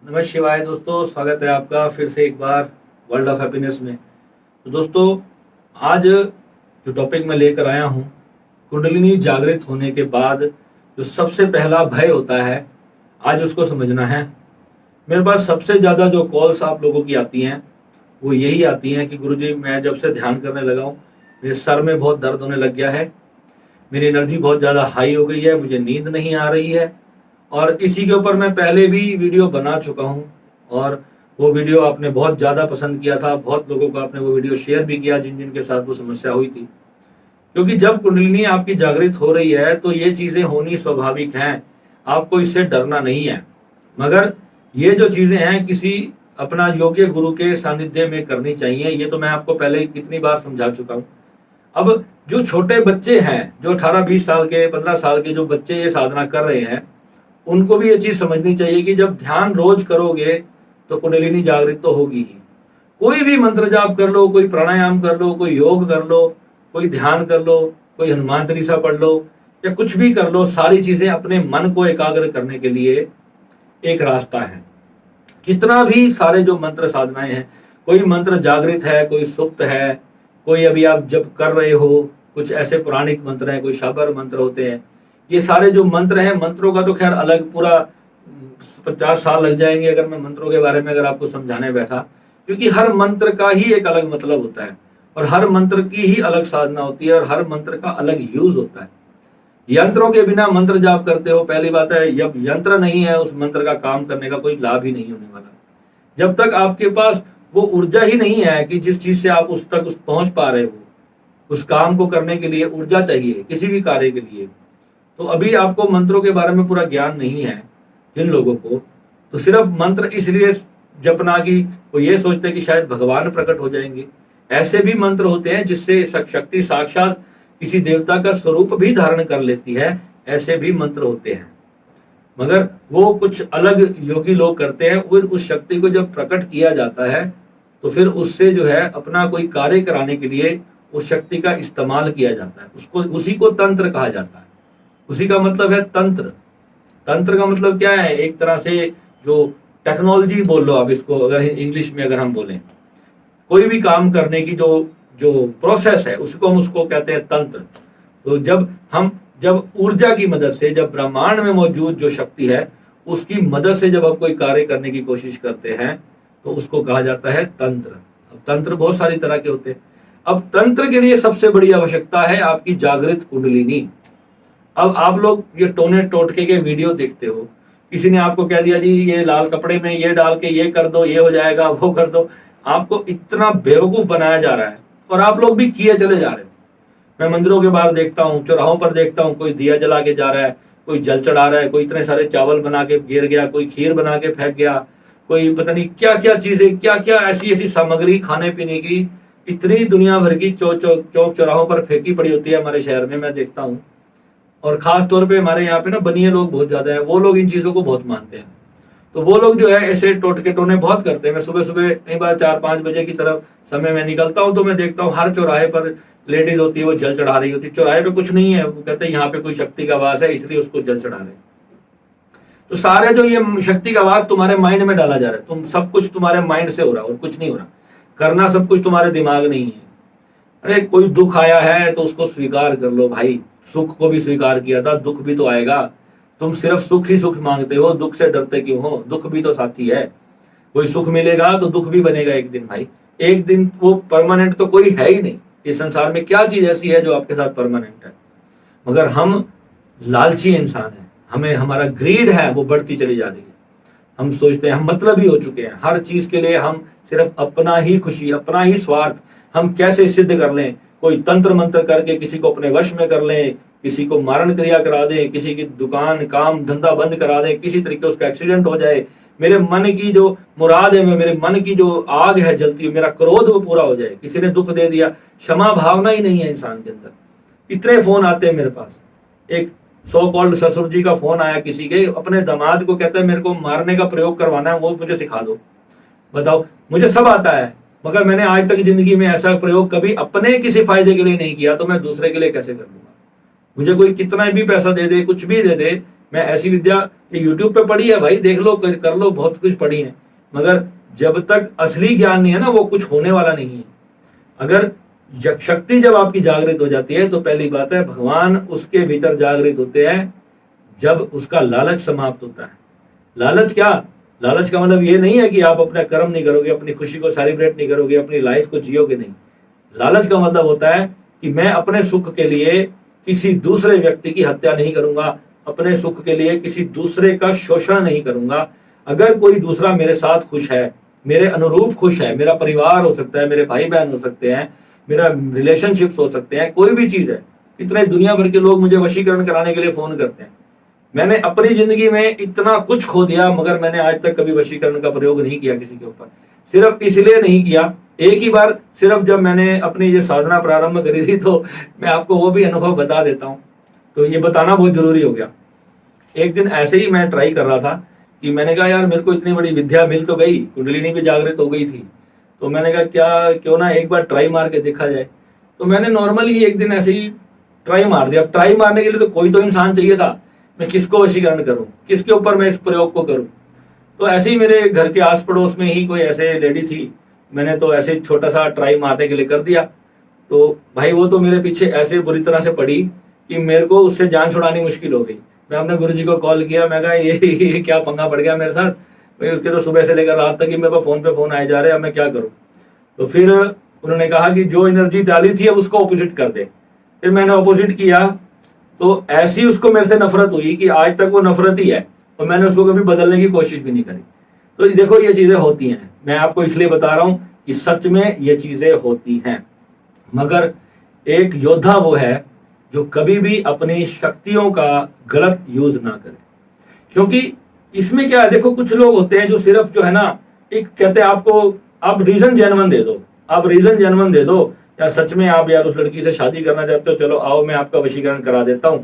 नमः शिवाय दोस्तों, स्वागत है आपका फिर से एक बार वर्ल्ड ऑफ हैप्पीनेस में। तो दोस्तों, आज जो टॉपिक मैं लेकर आया हूँ, कुंडलिनी जागृत होने के बाद जो सबसे पहला भय होता है, आज उसको समझना है। मेरे पास सबसे ज़्यादा जो कॉल्स आप लोगों की आती हैं वो यही आती हैं कि गुरुजी, मैं जब से ध्यान करने लगा हूँ मेरे सर में बहुत दर्द होने लग गया है, मेरी एनर्जी बहुत ज़्यादा हाई हो गई है, मुझे नींद नहीं आ रही है। और इसी के ऊपर मैं पहले भी वीडियो बना चुका हूँ और वो वीडियो आपने बहुत ज़्यादा पसंद किया था, बहुत लोगों को आपने वो वीडियो शेयर भी किया जिन जिन के साथ वो समस्या हुई थी। क्योंकि जब कुंडलिनी आपकी जागृत हो रही है तो ये चीज़ें होनी स्वाभाविक हैं, आपको इससे डरना नहीं है। मगर ये जो चीज़ें हैं किसी अपना योग्य गुरु के सानिध्य में करनी चाहिए, ये तो मैं आपको पहले कितनी बार समझा चुका हूँ। अब जो छोटे बच्चे हैं, जो 18-20 साल के 15 साल के जो बच्चे ये साधना कर रहे हैं, उनको भी ये चीज समझनी चाहिए कि जब ध्यान रोज करोगे तो कुंडलिनी जागृत तो होगी ही। कोई भी मंत्र जाप कर लो, कोई प्राणायाम कर लो, कोई योग कर लो, कोई ध्यान कर लो, कोई हनुमान चालीसा पढ़ लो या कुछ भी कर लो, सारी चीजें अपने मन को एकाग्र करने के लिए एक रास्ता है। कितना भी सारे जो मंत्र साधनाएं हैं, कोई मंत्र जागृत है, कोई सुप्त है, कोई अभी आप जब कर रहे हो, कुछ ऐसे पुराणिक मंत्र हैं, कोई शाबर मंत्र होते हैं। ये सारे जो मंत्र हैं, मंत्रों का तो खैर अलग पूरा 50 साल लग जाएंगे अगर मैं मंत्रों के बारे में अगर आपको समझाने बैठा, क्योंकि हर मंत्र का ही एक अलग मतलब होता है और हर मंत्र की ही अलग साधना होती है और हर मंत्र का अलग यूज होता है। यंत्रों के बिना मंत्र जाप करते हो, पहली बात है जब यंत्र नहीं है उस मंत्र का काम करने का कोई लाभ ही नहीं होने वाला। जब तक आपके पास वो ऊर्जा ही नहीं है कि जिस चीज से आप उस तक पहुंच पा रहे हो, उस काम को करने के लिए ऊर्जा चाहिए किसी भी कार्य के लिए। तो अभी आपको मंत्रों के बारे में पूरा ज्ञान नहीं है जिन लोगों को, तो सिर्फ मंत्र इसलिए जपना कि वो ये सोचते हैं कि शायद भगवान प्रकट हो जाएंगे। ऐसे भी मंत्र होते हैं जिससे शक्ति साक्षात किसी देवता का स्वरूप भी धारण कर लेती है, ऐसे भी मंत्र होते हैं। मगर वो कुछ अलग योगी लोग करते हैं, फिर उस शक्ति को जब प्रकट किया जाता है तो फिर उससे जो है अपना कोई कार्य कराने के लिए उस शक्ति का इस्तेमाल किया जाता है। उसको उसी को तंत्र कहा जाता है। उसी का मतलब है तंत्र। तंत्र का मतलब क्या है? एक तरह से जो टेक्नोलॉजी बोल लो आप इसको, अगर इंग्लिश में अगर हम बोलें, कोई भी काम करने की जो जो प्रोसेस है उसको कहते हैं तंत्र। तो जब ऊर्जा की मदद से, जब ब्रह्मांड में मौजूद जो शक्ति है उसकी मदद से जब आप कोई कार्य करने की कोशिश करते हैं तो उसको कहा जाता है तंत्र। अब तंत्र बहुत सारी तरह के होते हैं। अब तंत्र के लिए सबसे बड़ी आवश्यकता है आपकी जागृत कुंडलिनी। अब आप लोग ये टोने टोटके के वीडियो देखते हो, किसी ने आपको कह दिया जी ये लाल कपड़े में ये डाल के ये कर दो, ये हो जाएगा, वो कर दो। आपको इतना बेवकूफ बनाया जा रहा है और आप लोग भी किए चले जा रहे हो। मैं मंदिरों के बाहर देखता हूँ, चौराहों पर देखता हूँ, कोई दिया जला के जा रहा है, कोई जल चढ़ा रहा है, कोई इतने सारे चावल बना के गिर गया, कोई खीर बना के फेंक गया, कोई पता नहीं क्या क्या चीजें, क्या क्या ऐसी ऐसी सामग्री खाने पीने की इतनी दुनिया भर की चौक चौराहों पर फेंकी पड़ी होती है हमारे शहर में, मैं देखता हूँ। और खास तौर पे हमारे यहाँ पे ना बनिए लोग बहुत ज्यादा है, वो लोग इन चीजों को बहुत मानते हैं। तो वो लोग जो है ऐसे टोटके टोने बहुत करते हैं। मैं सुबह सुबह कई बार 4-5 बजे की तरफ समय में निकलता हूँ तो मैं देखता हूँ हर चौराहे पर लेडीज होती है, वो जल चढ़ा रही होती है। चौराहे पे कुछ नहीं है, वो कहते हैं यहाँ पे कोई शक्ति का वास है इसलिए उसको जल चढ़ा रहे हैं। तो सारे जो ये शक्ति का वास तुम्हारे माइंड में डाला जा रहा है, तुम सब कुछ तुम्हारे माइंड से हो रहा है और कुछ नहीं हो रहा। करना सब कुछ तुम्हारे दिमाग नहीं है। अरे कोई दुख आया है तो उसको स्वीकार कर लो भाई, सुख को भी स्वीकार किया था, दुख भी तो आएगा। तुम सिर्फ सुख ही सुख मांगते हो, दुख से डरते क्यों हो? दुख भी तो साथी है। कोई सुख मिलेगा तो दुख भी बनेगा एक दिन भाई, एक दिन। वो परमानेंट तो कोई है ही नहीं इस संसार में। क्या चीज ऐसी है जो आपके साथ परमानेंट है? मगर हम लालची इंसान हैं, हमें हमारा ग्रीड है वो बढ़ती चली जा रही है। हम सोचते हैं हम मतलबी हो चुके हैं, हर चीज के लिए हम सिर्फ अपना ही खुशी, अपना ही स्वार्थ हम कैसे सिद्ध कर लें। कोई तंत्र मंत्र करके किसी को अपने वश में कर लें, किसी को मारण क्रिया करा दें, किसी की दुकान काम धंधा बंद करा दें, किसी तरीके उसका एक्सीडेंट हो जाए, मेरे मन की जो मुराद है, मेरे मन की जो आग है जलती हुई, मेरा क्रोध वो पूरा हो जाए। किसी ने दुख दे दिया, क्षमा भावना ही नहीं है इंसान के अंदर। इतने फोन आते हैं मेरे पास। एक सो कॉल्ड ससुर जी का फोन आया किसी के, अपने दामाद को कहता है मेरे को मारने का प्रयोग करवाना है, वो मुझे सिखा दो। बताओ, मुझे सब आता है मगर मैंने आज तक जिंदगी में ऐसा प्रयोग कभी अपने किसी फायदे के लिए नहीं किया, तो मैं दूसरे के लिए कैसे कर लूंगा? मुझे कोई कितना भी पैसा दे दे, कुछ भी दे दे, मैं ऐसी विद्या यूट्यूब पे पढ़ी है भाई, देख लो, कर लो, बहुत कुछ पढ़ी है, मगर जब तक असली ज्ञान नहीं है ना, वो कुछ होने वाला नहीं है। अगर शक्ति जब आपकी जागृत हो जाती है तो पहली बात है भगवान उसके भीतर जागृत होते हैं जब उसका लालच समाप्त होता है। लालच क्या? लालच का मतलब ये नहीं है कि आप अपना कर्म नहीं करोगे, अपनी खुशी को सेलिब्रेट नहीं करोगे, अपनी लाइफ को जियोगे नहीं। लालच का मतलब होता है कि मैं अपने सुख के लिए किसी दूसरे व्यक्ति की हत्या नहीं करूंगा, अपने सुख के लिए किसी दूसरे का शोषण नहीं करूंगा। अगर कोई दूसरा मेरे साथ खुश है, मेरे अनुरूप खुश है, मेरा परिवार हो सकता है, मेरे भाई बहन हो सकते हैं, मेरा रिलेशनशिप्स हो सकते हैं, कोई भी चीज है। कितने दुनिया भर के लोग मुझे वशीकरण कराने के लिए फोन करते हैं। मैंने अपनी जिंदगी में इतना कुछ खो दिया, मगर मैंने आज तक कभी वशीकरण का प्रयोग नहीं किया किसी के ऊपर। सिर्फ इसलिए नहीं किया, एक ही बार सिर्फ जब मैंने अपनी ये साधना प्रारंभ करी थी, तो मैं आपको वो भी अनुभव बता देता हूँ, तो ये बताना बहुत जरूरी हो गया। एक दिन ऐसे ही मैं ट्राई कर रहा था कि मैंने कहा यार मेरे को इतनी बड़ी विद्या मिल तो गई, कुंडलिनी भी जागृत हो गई थी, तो मैंने कहा क्यों ना एक बार ट्राई मार के देखा जाए। तो मैंने नॉर्मली एक दिन ऐसे ही ट्राई मार दिया। अब ट्राई मारने के लिए तो कोई तो इंसान चाहिए था, मैं किसको वशीकरण करूं, किसके ऊपर मैं इस प्रयोग को करूं। तो ऐसे ही मेरे घर के आस पड़ोस में ही कोई ऐसे लेडी थी, मैंने तो ऐसे छोटा सा ट्राई मारने के लिए कर दिया। तो भाई वो तो मेरे पीछे ऐसे बुरी तरह से पड़ी कि मेरे को उससे जान छुड़ानी मुश्किल हो गई। मैं अपने गुरुजी को कॉल किया, मैं कहा ये क्या पंगा पड़ गया मेरे साथ भाई, उसके तो सुबह से लेकर रात तक ही मेरे पास फोन आए जा रहे हैं, अब मैं क्या करूं। तो फिर उन्होंने कहा कि जो एनर्जी डाली थी अब उसको ऑपोजिट कर दे। फिर मैंने ऑपोजिट किया, तो ऐसी उसको मेरे से नफरत हुई कि आज तक वो नफरत ही है, और मैंने उसको कभी बदलने की कोशिश भी नहीं करी। तो देखो ये चीजें होती हैं, मैं आपको इसलिए बता रहा हूं कि सच में ये चीजें होती हैं। मगर एक योद्धा वो है जो कभी भी अपनी शक्तियों का गलत यूज ना करे। क्योंकि इसमें क्या है, देखो कुछ लोग होते हैं जो सिर्फ जो है ना, एक कहते हैं आपको, आप रीजन जेन्युइन दे दो, आप रीजन जेन्युइन दे दो, या सच में आप यार उस लड़की से शादी करना चाहते हो, चलो आओ मैं आपका वशीकरण करा देता हूं।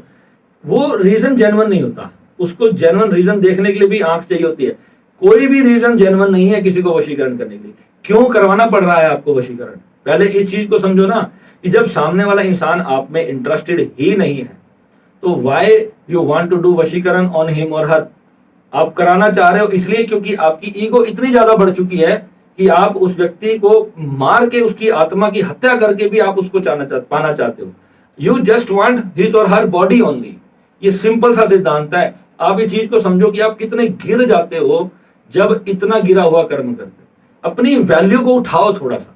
वो रीजन जेन्युइन नहीं होता, उसको जेन्युइन रीजन देखने के लिए भी आंख चाहिए होती है। कोई भी रीजन जेन्युइन नहीं है किसी को वशीकरण करने के लिए। क्यों करवाना पड़ रहा है आपको वशीकरण? पहले इस चीज को समझो ना, कि जब सामने वाला इंसान आप में इंटरेस्टेड ही नहीं है, तो why you want to do वशीकरण ऑन हिम और हर? आप कराना चाह रहे हो इसलिए क्योंकि आपकी ईगो इतनी ज्यादा बढ़ चुकी है कि आप उस व्यक्ति को मार के, उसकी आत्मा की हत्या करके भी आप उसको पाना चाहते हो। यू जस्ट वांट हिज और हर बॉडी ओनली। ये सिंपल सा सिद्धांत है। आप इस चीज को समझो कि आप कितने गिर जाते हो जब इतना गिरा हुआ कर्म करते हो। अपनी वैल्यू को उठाओ थोड़ा सा।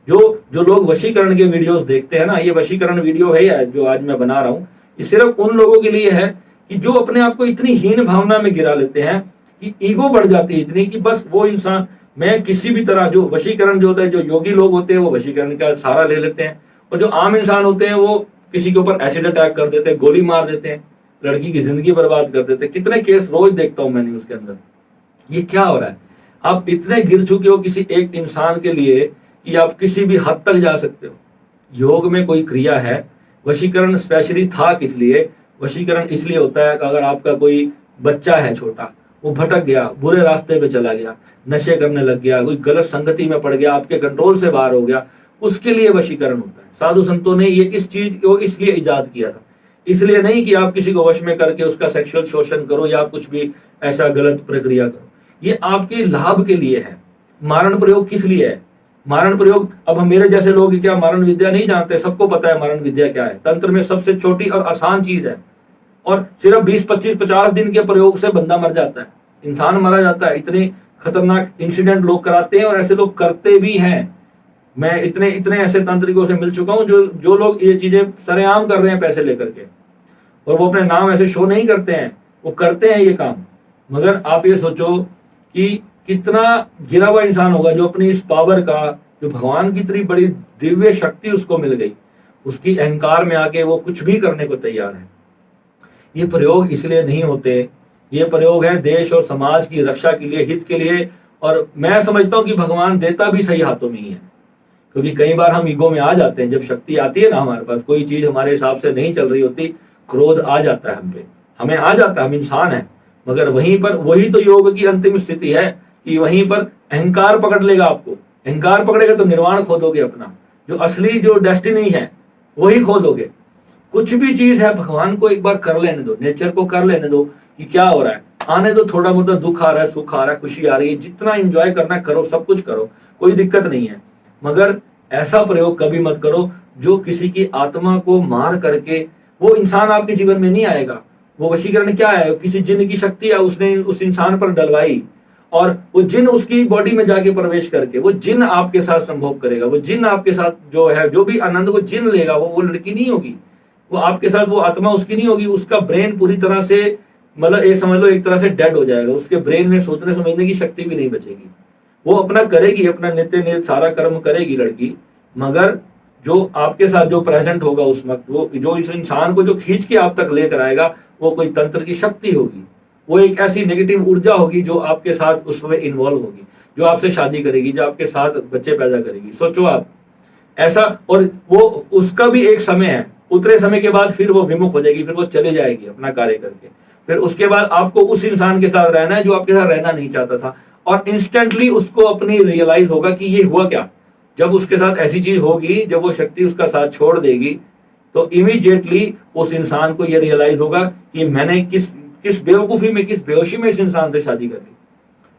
जो लोग वशीकरण के वीडियोस देखते हैं ना, ये वशीकरण वीडियो है जो आज मैं बना रहा हूं, ये सिर्फ उन लोगों के लिए है कि जो अपने आप को इतनी हीन भावना में गिरा लेते हैं कि ईगो बढ़ जाती है इतनी कि बस वो इंसान, मैं किसी भी तरह, जो वशीकरण जो होता है, जो योगी लोग होते हैं वो वशीकरण का सहारा ले लेते हैं, और जो आम इंसान होते हैं वो किसी के ऊपर एसिड अटैक कर देते हैं, गोली मार देते हैं, लड़की की जिंदगी बर्बाद कर देते हैं। कितने केस रोज देखता हूं मैं न्यूज के अंदर। ये क्या हो रहा है? आप इतने गिर चुके हो किसी एक इंसान के लिए कि आप किसी भी हद तक जा सकते हो। योग में कोई क्रिया है, वशीकरण स्पेशली था किस लिए? वशीकरण इसलिए होता है कि अगर आपका कोई बच्चा है छोटा, वो भटक गया, बुरे रास्ते पे चला गया, नशे करने लग गया, कोई गलत संगति में पड़ गया, आपके कंट्रोल से बाहर हो गया, उसके लिए वशीकरण होता है। साधु संतों ने ये इस चीज को इसलिए इजाद किया था, इसलिए नहीं कि आप किसी को वश में करके उसका सेक्सुअल शोषण करो या आप कुछ भी ऐसा गलत प्रक्रिया करो। ये आपके लाभ के लिए है। मारण प्रयोग किस लिए है? मारण प्रयोग, अब हम मेरे जैसे लोग क्या मारण विद्या नहीं जानते? सबको पता है मारण विद्या क्या है। तंत्र में सबसे छोटी और आसान चीज है, और सिर्फ 20, 25, 50 दिन के प्रयोग से बंदा मर जाता है, इंसान मारा जाता है। इतने खतरनाक इंसिडेंट लोग कराते हैं और ऐसे लोग करते भी हैं। मैं इतने ऐसे तांत्रिकों से मिल चुका हूं जो लोग ये चीजें सरेआम कर रहे हैं पैसे लेकर के, और वो अपने नाम ऐसे शो नहीं करते हैं, वो करते हैं ये काम। मगर आप ये सोचो कि कितना गिरा हुआ इंसान होगा जो अपनी इस पावर का, जो भगवान की इतनी बड़ी दिव्य शक्ति उसको मिल गई, उसकी अहंकार में आके वो कुछ भी करने को तैयार है। ये प्रयोग इसलिए नहीं होते, ये प्रयोग है देश और समाज की रक्षा के लिए, हित के लिए। और मैं समझता हूं कि भगवान देता भी सही हाथों में ही है, क्योंकि कई बार हम ईगो में आ जाते हैं। जब शक्ति आती है ना हमारे पास, कोई चीज हमारे हिसाब से नहीं चल रही होती, क्रोध आ जाता है हम पे, हमें आ जाता है, हम इंसान है। मगर वहीं पर वही तो योग की अंतिम स्थिति है कि वहीं पर अहंकार पकड़ लेगा आपको। अहंकार पकड़ेगा तो निर्वाण खोदोगे अपना, जो असली जो डेस्टिनी है वही खोदोगे। कुछ भी चीज है, भगवान को एक बार कर लेने दो, नेचर को कर लेने दो, कि क्या हो रहा है, आने तो थोड़ा मोटा दुख आ रहा है, सुख आ रहा है, खुशी आ रही है, जितना एंजॉय करना करो, सब कुछ करो, कोई दिक्कत नहीं है। मगर ऐसा प्रयोग कभी मत करो जो किसी की आत्मा को मार करके, वो इंसान आपके जीवन में नहीं आएगा। वो वशीकरण क्या है, किसी जिन की शक्ति है उसने उस इंसान पर डलवाई, और वो जिन उसकी बॉडी में जाके प्रवेश करके वो जिन आपके साथ संभोग करेगा, वो जिन आपके साथ जो है जो भी आनंद वो जिन लेगा, वो लड़की नहीं होगी, वो आपके साथ वो आत्मा उसकी नहीं होगी। उसका ब्रेन पूरी तरह से, मतलब ये समझ लो एक तरह से डेड हो जाएगा, उसके ब्रेन में सोचने समझने की शक्ति भी नहीं बचेगी। वो अपना करेगी, अपना नित्य नित्य सारा कर्म करेगी लड़की, मगर जो आपके साथ जो प्रेजेंट होगा उस वक्त, वो जो इस इंसान को जो खींच के आप तक लेकर आएगा, वो कोई तंत्र की शक्ति होगी, वो एक ऐसी नेगेटिव ऊर्जा होगी जो आपके साथ उसमें इन्वॉल्व होगी, जो आपसे शादी करेगी, जो आपके साथ बच्चे पैदा करेगी। सोचो आप ऐसा, और वो उसका भी एक समय है, उतरे समय के बाद फिर वो विमुख हो जाएगी, फिर वो चले जाएगी अपना कार्य करके। फिर उसके बाद आपको उस इंसान के साथ रहना है जो आपके साथ रहना नहीं चाहता था, और इंस्टेंटली उसको अपनी रियलाइज होगा कि ये हुआ क्या। जब उसके साथ ऐसी चीज होगी, जब वो शक्ति उसका साथ छोड़ देगी, तो इमीडिएटली उस इंसान को ये रियलाइज होगा कि मैंने किस बेवकूफी में, किस बेहोशी में इस इंसान से शादी कर ली।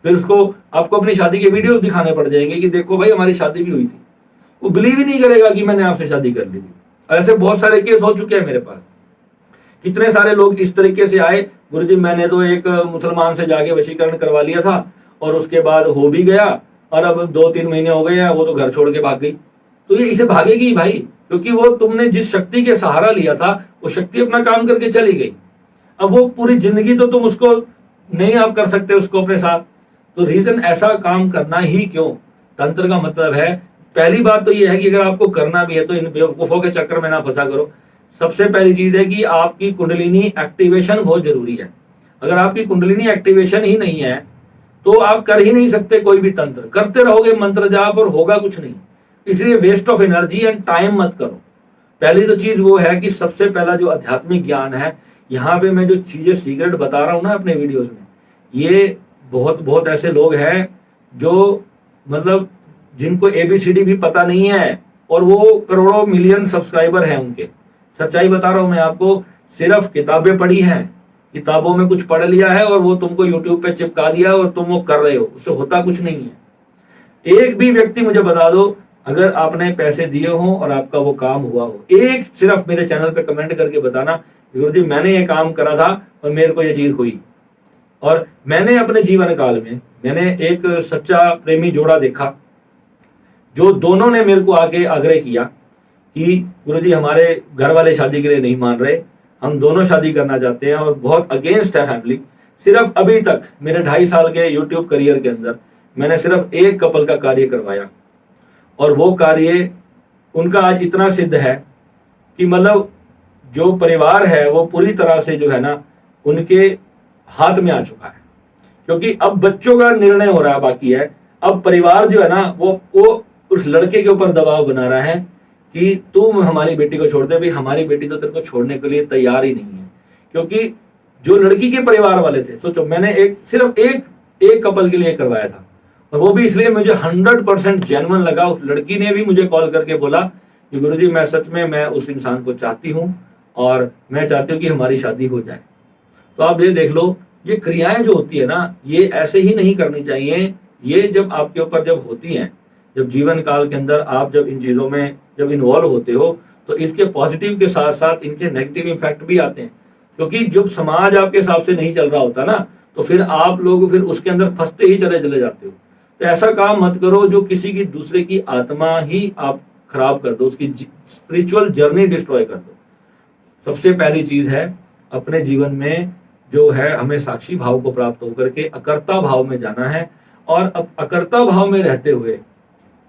फिर उसको आपको अपनी शादी के वीडियोस दिखाने पड़ जाएंगे कि देखो भाई हमारी शादी भी हुई थी। वो बिलीव ही नहीं करेगा कि मैंने आपसे शादी कर ली थी। ऐसे बहुत सारे केस हो चुके हैं मेरे पास। कितने सारे लोग इस तरीके से आए, गुरुजी मैंने तो एक मुसलमान से जाके वशीकरण करवा लिया था और उसके बाद हो भी गया, और अब 2-3 महीने हो गए हैं, वो तो घर छोड़ के भाग गई। तो ये इसे भागेगी भाई, क्योंकि वो तुमने जिस शक्ति के सहारा लिया था वो शक्ति अपना काम करके चली गई। अब वो पूरी जिंदगी तो तुम उसको नहीं आप कर सकते उसको अपने साथ। तो रीजन ऐसा काम करना ही क्यों। तंत्र का मतलब है, पहली बात तो ये है कि अगर आपको करना भी है तो इन बेवकूफों के चक्कर में ना फंसा करो। सबसे पहली चीज है कि आपकी कुंडलिनी एक्टिवेशन बहुत जरूरी है। अगर आपकी कुंडलिनी एक्टिवेशन ही नहीं है तो आप कर ही नहीं सकते कोई भी तंत्र। करते रहोगे मंत्र जाप और होगा कुछ नहीं। इसलिए waste of energy and time मत करो। पहली तो चीज वो है कि सबसे पहला जो आध्यात्मिक ज्ञान है, यहाँ पे मैं जो चीजें सीक्रेट बता रहा हूँ ना अपने वीडियोस में, ये बहुत ऐसे लोग हैं जो मतलब जिनको ABCD भी पता नहीं है, और वो करोड़ों मिलियन सब्सक्राइबर हैं उनके। सच्चाई बता रहा हूं मैं आपको, सिर्फ किताबें पढ़ी हैं, किताबों में कुछ पढ़ लिया है और वो तुमको यूट्यूब पे चिपका दिया और तुम वो कर रहे हो, उससे होता कुछ नहीं है। एक भी व्यक्ति मुझे बता दो, अगर आपने पैसे दिए हो और आपका वो काम हुआ हो, एक सिर्फ मेरे चैनल पे कमेंट करके बताना गुरुजी मैंने ये काम करा था और मेरे को ये चीज हुई। और मैंने अपने जीवन काल में मैंने एक सच्चा प्रेमी जोड़ा देखा, जो दोनों ने मेरे को आके आग्रह किया कि गुरुजी हमारे घर वाले शादी के लिए नहीं मान रहे, हम दोनों शादी करना चाहते हैं और बहुत अगेंस्ट है फैमिली। सिर्फ अभी तक मेरे 2.5 साल के यूट्यूब करियर के अंदर मैंने सिर्फ एक कपल का कार्य करवाया, और वो कार्य उनका आज इतना सिद्ध है कि मतलब जो परिवार है वो पूरी तरह से जो है ना उनके हाथ में आ चुका है। क्योंकि अब बच्चों का निर्णय हो रहा है, बाकी है अब परिवार जो है ना वो उस लड़के के ऊपर दबाव बना रहा है कि तुम हमारी बेटी को छोड़ दे। भाई हमारी बेटी तो तेरे को छोड़ने के लिए तैयार ही नहीं है। क्योंकि जो लड़की के परिवार वाले थे, सोचो मैंने सिर्फ एक कपल के लिए करवाया था, और वो भी इसलिए मुझे 100% जेन्युइन लगा। उस लड़की ने भी मुझे कॉल करके बोला कि गुरुजी मैं सच में मैं उस इंसान को चाहती हूँ और मैं चाहती हूँ कि हमारी शादी हो जाए। तो आप ये देख लो, ये क्रियाएं जो होती है ना, ये ऐसे ही नहीं करनी चाहिए। ये जब आपके ऊपर जब होती हैं, जब जीवन काल के अंदर आप जब इन चीजों में जब इन्वॉल्व होते हो, तो इनके पॉजिटिव के साथ साथ इनके नेगेटिव इफेक्ट भी आते हैं। क्योंकि जब समाज आपके हिसाब से नहीं चल रहा होता ना, तो फिर आप लोग फिर उसके अंदर फंसते ही चले जाते हो। तो ऐसा काम मत करो जो किसी की दूसरे की आत्मा ही आप खराब कर दो, उसकी स्पिरिचुअल जर्नी डिस्ट्रॉय कर दो। सबसे पहली चीज है अपने जीवन में जो है हमें साक्षी भाव को प्राप्त होकर के अकर्ता भाव में जाना है, और अब अकर्ता भाव में रहते हुए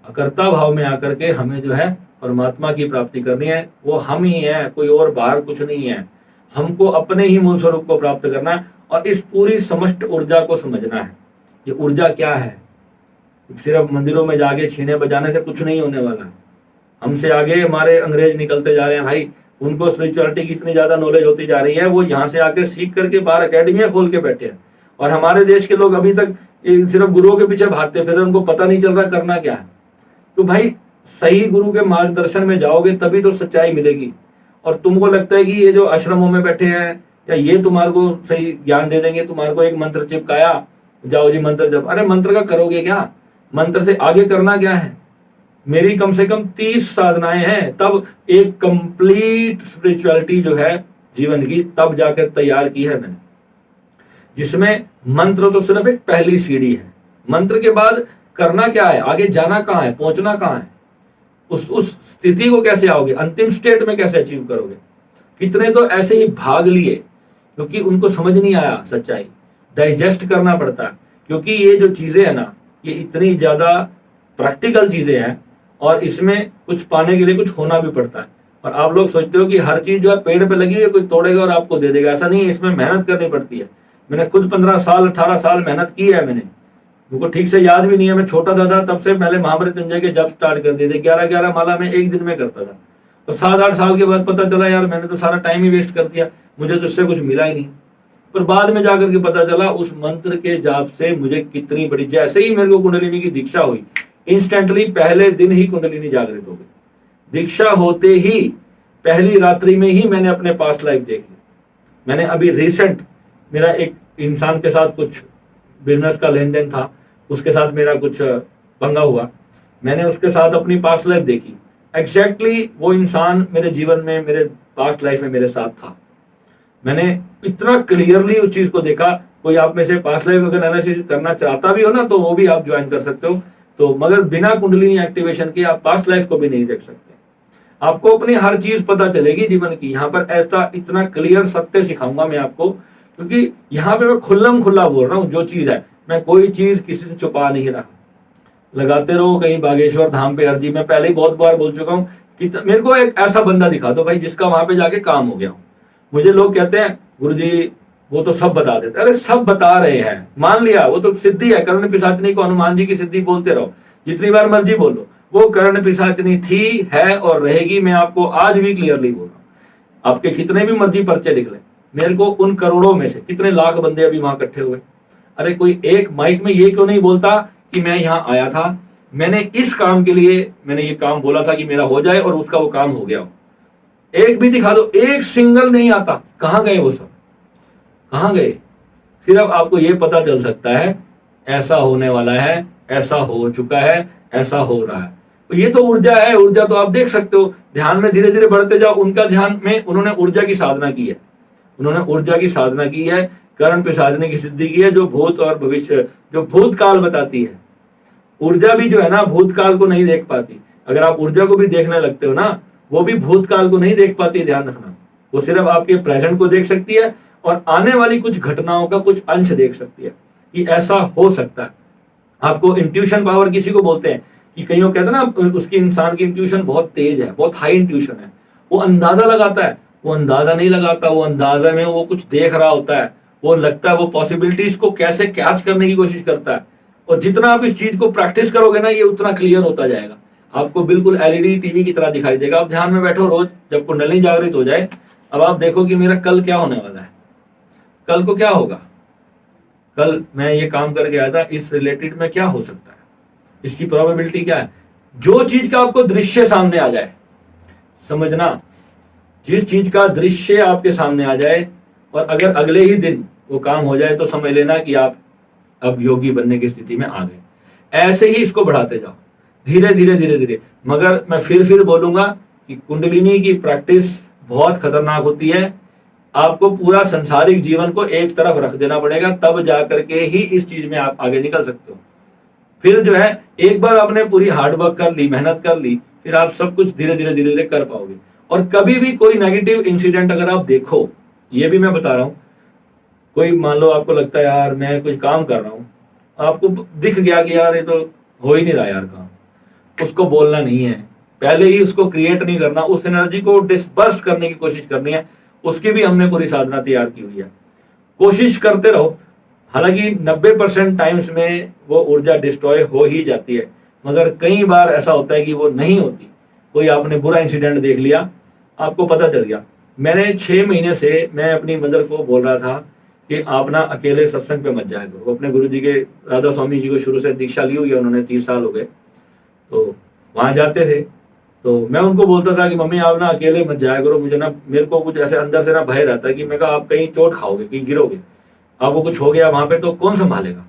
अकर्ता भाव में आकर के हमें जो है परमात्मा की प्राप्ति करनी है। वो हम ही है, कोई और बाहर कुछ नहीं है। हमको अपने ही मूल स्वरूप को प्राप्त करना है और इस पूरी समस्त ऊर्जा को समझना है। ये ऊर्जा क्या है, सिर्फ मंदिरों में जाके छीने बजाने से कुछ नहीं होने वाला। हमसे आगे हमारे अंग्रेज निकलते जा रहे हैं भाई, उनको स्पिरिचुअलिटी की इतनी ज्यादा नॉलेज होती जा रही है, वो यहाँ से आके सीख करके बाहर अकेडमियां खोल के बैठे हैं। और हमारे देश के लोग अभी तक सिर्फ गुरुओं के पीछे भागते फिर, उनको पता नहीं चल रहा करना क्या है। तो भाई सही गुरु के मार्गदर्शन में जाओगे तभी तो सच्चाई मिलेगी। और तुमको लगता है कि ये जो आश्रमों में बैठे हैं या ये तुम्हारे को सही ज्ञान दे देंगे, तुम्हारे को एक मंत्र चिपकाया, जाओ जी मंत्र जप। अरे मंत्र का करोगे क्या? मंत्र से आगे करना क्या है? मेरी कम से कम 30 साधनाएं हैं, तब एक कंप्लीट स्पिरिचुअलिटी जो है जीवन की तब जाकर तैयार की है मैंने, जिसमें मंत्र तो सिर्फ एक पहली सीढ़ी है। मंत्र के बाद करना क्या है, आगे जाना कहाँ है, पहुंचना कहाँ है, उस स्थिति को कैसे आओगे, अंतिम स्टेट में कैसे अचीव करोगे। कितने तो ऐसे ही भाग लिए क्योंकि उनको समझ नहीं आया सच्चाई, डाइजेस्ट करना पड़ता है, क्योंकि ये जो चीजें है ना, ये इतनी ज्यादा प्रैक्टिकल चीजें हैं और इसमें कुछ पाने के लिए कुछ होना भी पड़ता है। और आप लोग सोचते हो कि हर चीज जो है पेड़ पे लगी हुई है, कोई तोड़ेगा और आपको दे देगा, ऐसा नहीं है। इसमें मेहनत करनी पड़ती है। मैंने खुद 15 साल 18 साल मेहनत की है। मुझको ठीक से याद भी नहीं है, मैं छोटा था तब से पहले महामृत्युंजय के जप स्टार्ट कर दिए थे। 11-11 माला में एक दिन में करता था। और 7-8 साल के बाद पता चला यार मैंने तो सारा टाइम ही वेस्ट कर दिया, मुझे तो इससे कुछ मिला ही नहीं। पर बाद में जाकर के पता चला उस मंत्र के जाप से मुझे कितनी बड़ी, जैसे ही मेरे को कुंडलिनी की दीक्षा हुई, इंस्टेंटली पहले दिन ही कुंडलिनी जागृत हो गई। दीक्षा होते ही पहली रात्रि में ही मैंने अपने पास्ट लाइफ देख ली। मैंने अभी रिसेंट, मेरा एक इंसान के साथ कुछ बिजनेस का लेन देन था, उसके साथ मेरा कुछ पंगा हुआ, मैंने उसके साथ अपनी पास्ट लाइफ देखी। एग्जैक्टली वो इंसान मेरे जीवन में, मेरे पास्ट लाइफ में मेरे साथ था। मैंने इतना क्लियरली उस चीज को देखा। कोई आप में से पास्ट लाइफ अगर एनालिसिस करना चाहता भी हो ना, तो वो भी आप ज्वाइन कर सकते हो। तो मगर बिना कुंडलिनी एक्टिवेशन के आप पास्ट लाइफ को भी नहीं देख सकते। आपको अपनी हर चीज पता चलेगी जीवन की। यहाँ पर ऐसा इतना क्लियर सत्य सिखाऊंगा मैं आपको, क्योंकि यहाँ पे मैं खुल्लम खुल्ला बोल रहा हूँ। जो चीज है, मैं कोई चीज किसी से छुपा नहीं रहा। लगाते रहो कहीं बागेश्वर धाम पे अर्जी। मैं पहले ही बहुत बार बोल चुका हूँ कि मेरे को एक ऐसा बंदा दिखा दो भाई जिसका वहां पे जाके काम हो गया हो। मुझे लोग कहते हैं गुरुजी वो तो सब बता देते। अरे सब बता रहे हैं, मान लिया, वो तो सिद्धि है। कर्ण पिशाचनी को हनुमान जी की सिद्धि बोलते रहो, जितनी बार मर्जी बोलो। वो कर्ण पिशाचनी थी, है और रहेगी। मैं आपको आज भी क्लियरली बोल रहा हूँ। आपके कितने भी मर्जी पर्चे लिख ले, मेरे को उन करोड़ों में से कितने लाख बंदे अभी वहां इकट्ठे हुए, अरे कोई एक माइक में ये क्यों नहीं बोलता कि मैं यहाँ आया था, मैंने इस काम के लिए, मैंने ये काम बोला था कि मेरा हो जाए और उसका वो काम हो गया हो। एक भी दिखा दो, एक सिंगल नहीं आता। कहां गए वो सब, कहां गए? सिर्फ आपको ये पता चल सकता है ऐसा होने वाला है, ऐसा हो चुका है, ऐसा हो रहा है। ये तो ऊर्जा है। ऊर्जा तो आप देख सकते हो, ध्यान में धीरे धीरे बढ़ते जाओ। उनका ध्यान में उन्होंने ऊर्जा की साधना की है, उन्होंने ऊर्जा की साधना की है, कर्ण पिशाचनी की सिद्धि की है, जो भूत और भविष्य, जो भूतकाल बताती है। ऊर्जा भी जो है ना, भूतकाल को नहीं देख पाती। अगर आप ऊर्जा को भी देखने लगते हो ना, वो भी भूतकाल को नहीं देख पाती। ध्यान रखना, वो सिर्फ आपके प्रेजेंट को देख सकती है और आने वाली कुछ घटनाओं का कुछ अंश देख सकती है कि ऐसा हो सकता है। आपको इंट्यूशन पावर किसी को बोलते हैं कि कई लोग कहते हैं ना, उसकी इंसान की इंट्यूशन बहुत तेज है, बहुत हाई इंट्यूशन है। वो अंदाजा लगाता है, वो अंदाजा नहीं लगाता, वो अंदाजा में वो कुछ देख रहा होता है। वो लगता है वो पॉसिबिलिटीज को कैसे कैच करने की कोशिश करता है। और जितना आप इस चीज को प्रैक्टिस करोगे ना, ये उतना क्लियर होता जाएगा। आपको बिल्कुल एलईडी टीवी की तरह दिखाई देगा। आप ध्यान में बैठो रोज, जब कुंडलिनी जागृत हो जाए, अब आप देखो कि मेरा कल क्या होने वाला है, कल को क्या होगा, कल मैं ये काम करके आया था, इस रिलेटेड में क्या हो सकता है, इसकी प्रोबेबिलिटी क्या है। जो चीज का आपको दृश्य सामने आ जाए, समझना, जिस चीज का दृश्य आपके सामने आ जाए और अगर अगले ही दिन वो काम हो जाए, तो समझ लेना कि आप अब योगी बनने की स्थिति में आ गए। ऐसे ही इसको बढ़ाते जाओ, धीरे धीरे धीरे धीरे। मगर मैं फिर बोलूंगा कि कुंडलिनी की प्रैक्टिस बहुत खतरनाक होती है। आपको पूरा संसारिक जीवन को एक तरफ रख देना पड़ेगा, तब जाकर के ही इस चीज में आप आगे निकल सकते हो। फिर जो है, एक बार आपने पूरी हार्डवर्क कर ली, मेहनत कर ली, फिर आप सब कुछ धीरे धीरे धीरे धीरे कर पाओगे। और कभी भी कोई नेगेटिव इंसिडेंट अगर आप देखो, ये भी मैं बता रहा हूं, कोई मान लो आपको लगता है यार मैं कुछ काम कर रहा हूं, आपको दिख गया कि यार ये तो हो ही नहीं रहा यार काम, उसको बोलना नहीं है, पहले ही उसको क्रिएट नहीं करना, उस एनर्जी को डिस्पर्स करने की कोशिश करनी है। उसकी भी हमने पूरी साधना तैयार की हुई है। कोशिश करते रहो। हालांकि 90% टाइम्स में वो ऊर्जा डिस्ट्रॉय हो ही जाती है, मगर कई बार ऐसा होता है कि वो नहीं होती। कोई आपने बुरा इंसिडेंट देख लिया, आपको पता चल गया। मैंने 6 महीने से मैं अपनी मदर को बोल रहा था कि आप ना अकेले सत्संग पे मत जाया करो। अपने गुरु जी के, राधा स्वामी जी को शुरू से दीक्षा ली हुई है उन्होंने, 30 साल हो गए, तो वहां जाते थे। तो मैं उनको बोलता था कि मम्मी आप ना अकेले मत जाया करो, मुझे ना, मेरे को कुछ ऐसे अंदर से ना भय रहता है कि मैं कहा आप कहीं चोट खाओगे, कहीं गिरोगे, आपको कुछ हो गया वहां पे तो कौन संभालेगा।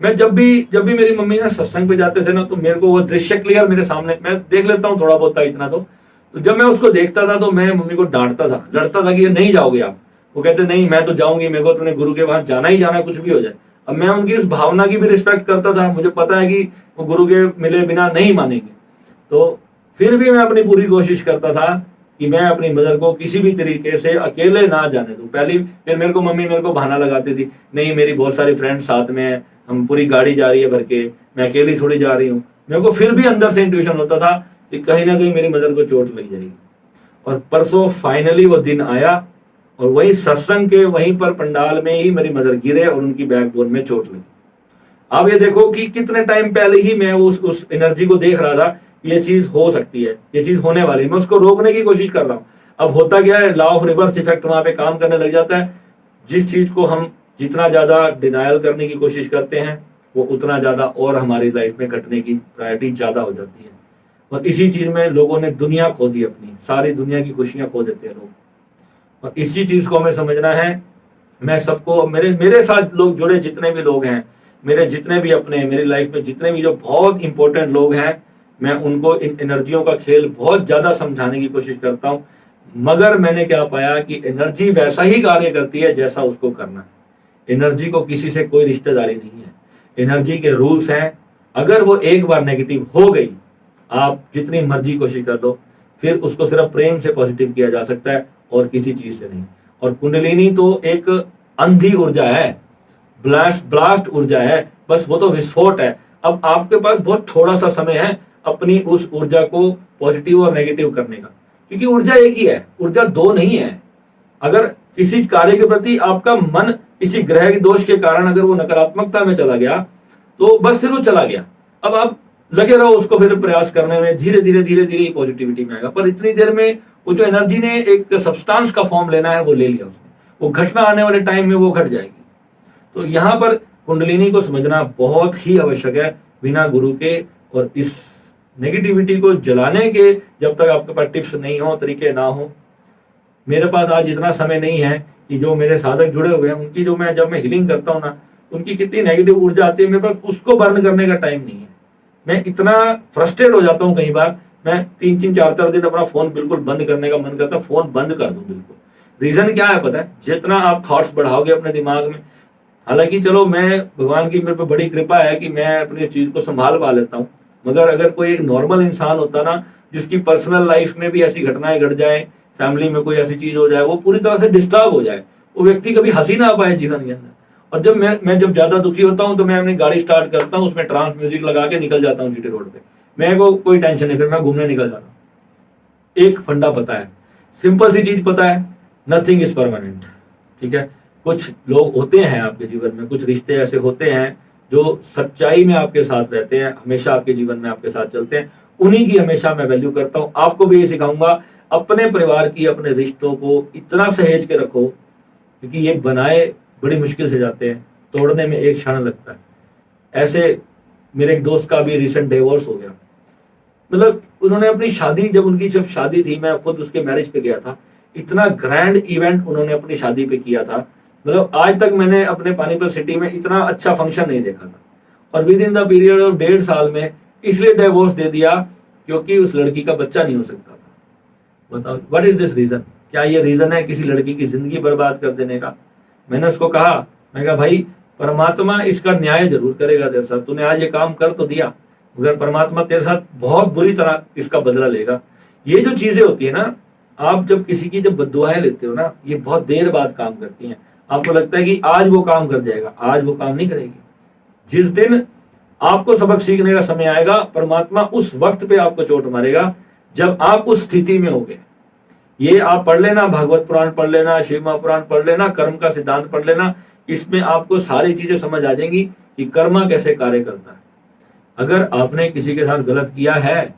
मैं जब भी मेरी मम्मी ना सत्संग पे जाते थे ना, तो मेरे को वो दृश्य क्लियर मेरे सामने, मैं देख लेता हूँ थोड़ा बहुत था इतना तो जब मैं उसको देखता था तो मैं मम्मी को डांटता था, लड़ता था कि ये नहीं जाओगे आप। वो कहते नहीं मैं तो जाऊंगी, मेरे को अपने गुरु के वहां जाना ही जाना, कुछ भी हो जाए। अब मैं उनकी इस भावना की भी रिस्पेक्ट करता था, मुझे पता है कि वो गुरु के मिले बिना नहीं मानेंगे। तो फिर भी मैं अपनी पूरी कोशिश करता था कि मैं अपनी मदर को किसी भी तरीके से अकेले ना जाने दूं। पहली फिर मेरे को मम्मी मेरे को बहाना लगाती थी, नहीं मेरी बहुत सारी फ्रेंड्स साथ में है, हम पूरी गाड़ी जा रही है भर के, मैं अकेली थोड़ी जा रही हूँ। मेरे को फिर भी अंदर से इंट्यूशन होता था कि कहीं ना कहीं मेरी मदर को चोट लग जाएगी। और परसों फाइनली वो दिन आया और वही सत्संग के वहीं पर पंडाल में ही मेरी मदर गिरे और उनकी बैकबोन में चोट लगी। अब ये देखो कि कितने टाइम पहले ही मैं उस एनर्जी को देख रहा था, ये चीज हो सकती है, ये चीज होने वाली है, मैं उसको रोकने की कोशिश कर रहा हूँ। अब होता क्या है, लॉ ऑफ रिवर्स इफेक्ट वहां पे काम करने लग जाता है। जिस चीज को हम जितना ज्यादा डिनायल करने की कोशिश करते हैं, वो उतना ज्यादा और हमारी लाइफ में घटने की प्रायोरिटी ज्यादा हो जाती है। और इसी चीज में लोगों ने दुनिया खो दी, अपनी सारी दुनिया की खुशियां खो देते हैं लोग। और इसी चीज को हमें समझना है। मैं सबको, मेरे मेरे साथ लोग जुड़े जितने भी लोग हैं, मेरे जितने भी अपने मेरी लाइफ में जितने भी जो बहुत इंपॉर्टेंट लोग हैं, मैं उनको इन एनर्जियों का खेल बहुत ज्यादा समझाने की कोशिश करता हूँ। मगर मैंने क्या पाया कि एनर्जी वैसा ही कार्य करती है जैसा उसको करना है। एनर्जी को किसी से कोई रिश्तेदारी नहीं है। एनर्जी के रूल्स हैं, अगर वो एक बार नेगेटिव हो गई, आप जितनी मर्जी कोशिश कर दो, फिर उसको सिर्फ प्रेम से पॉजिटिव किया जा सकता है और किसी चीज से नहीं। और कुंडलिनी तो एक अंधी ऊर्जा है, ब्लास्ट ऊर्जा है, बस वो तो विस्फोट है। अब आपके पास बहुत थोड़ा सा समय है अपनी उस ऊर्जा को पॉजिटिव और नेगेटिव करने का, क्योंकि ऊर्जा एक ही है, ऊर्जा दो नहीं है। अगर किसी कार्य के प्रति आपका मन किसी ग्रह के दोष के कारण अगर वो नकारात्मकता में चला गया, तो बस फिर वो चला गया। अब आप लगे रहो उसको फिर प्रयास करने में, धीरे धीरे पॉजिटिविटी में आएगा। पर इतनी देर में वो जो एनर्जी ने एक सब्सटेंस का फॉर्म लेना है वो ले लिया उसने, वो घटना आने वाले टाइम में वो घट जाएगी। तो यहाँ पर कुंडलिनी को समझना बहुत ही आवश्यक है बिना गुरु के। और इस नेगेटिविटी को जलाने के जब तक आपके पास टिप्स नहीं हो, तरीके ना हो, मेरे पास आज इतना समय नहीं है कि जो मेरे साधक जुड़े हुए हैं उनकी जो मैं जब मैं हीलिंग करता हूँ ना, उनकी कितनी नेगेटिव ऊर्जा आती है, मेरे पास उसको बर्न करने का टाइम नहीं है। मैं इतना फ्रस्ट्रेट हो जाता हूँ कई बार, मैं 3-3, 4-4 दिन अपना फोन बिल्कुल बंद करने का मन करता है, फोन बंद कर दूं बिल्कुल। रीजन क्या है पता है, जितना आप थॉट्स बढ़ाओगे अपने दिमाग में, हालांकि चलो मैं भगवान की मेरे पे बड़ी कृपा है कि मैं अपनी चीज को संभाल पा लेता हूँ, मगर अगर कोई एक नॉर्मल इंसान होता ना, जिसकी पर्सनल लाइफ में भी ऐसी घटनाएं घट जाए, फैमिली में कोई ऐसी चीज हो जाए, वो पूरी तरह से डिस्टर्ब हो जाए, वो व्यक्ति कभी हंसी ना पाए जीवन के अंदर। और जब मैं जब ज्यादा दुखी होता हूँ तो मैं अपनी गाड़ी स्टार्ट करता हूँ, उसमें ट्रांस म्यूजिक लगा के निकल जाता हूँ जीटी रोड पे, मेरे को कोई टेंशन नहीं, फिर मैं घूमने निकल जाता हूँ। एक फंडा पता है, सिंपल सी चीज पता है, नथिंग इज परमानेंट। ठीक है, कुछ लोग होते हैं आपके जीवन में, कुछ रिश्ते ऐसे होते हैं जो सच्चाई में आपके साथ रहते हैं, हमेशा आपके जीवन में आपके साथ चलते हैं, उन्हीं की हमेशा मैं वैल्यू करता हूँ। आपको भी ये सिखाऊंगा, अपने परिवार की, अपने रिश्तों को इतना सहेज के रखो, क्योंकि ये बनाए बड़ी मुश्किल से जाते हैं, तोड़ने में एक क्षण लगता है। ऐसे मेरे एक दोस्त का भी रिसेंट डिवोर्स हो गया, मतलब उन्होंने अपनी शादी, जब उनकी जब शादी थी, मैं खुद उसके मैरिज पे गया था, इतना ग्रैंड इवेंट उन्होंने अपनी शादी पे किया था, मतलब आज तक मैंने अपने पानीपत सिटी में इतना अच्छा फंक्शन नहीं देखा था। और with in the period of 1.5 साल में इसलिए डिवोर्स दे दिया क्योंकि उस लड़की का बच्चा नहीं हो सकता था। बताओ व्हाट इज दिस रीजन? क्या ये रीजन है किसी लड़की की जिंदगी बर्बाद कर देने का? मैंने उसको कहा, मैं कहा भाई परमात्मा इसका न्याय जरूर करेगा तेरे साथ, तूने आज ये काम कर तो दिया, मगर परमात्मा तेरे साथ बहुत बुरी तरह इसका बदला लेगा। ये जो चीजें होती है ना, आप जब किसी की जब बद्दुआएं लेते हो ना, ये बहुत देर बाद काम करती हैं। आपको लगता है कि आज वो काम कर जाएगा, आज वो काम नहीं करेगी। जिस दिन आपको सबक सीखने का समय आएगा, परमात्मा उस वक्त पे आपको चोट मारेगा जब आप उस स्थिति में होगे। ये आप पढ़ लेना, भागवत पुराण पढ़ लेना, शिव महापुराण पढ़ लेना, कर्म का सिद्धांत पढ़ लेना, इसमें आपको सारी चीजें समझ आ जाएंगी कि कर्म कैसे कार्य करता है। अगर आपने किसी के साथ गलत किया है,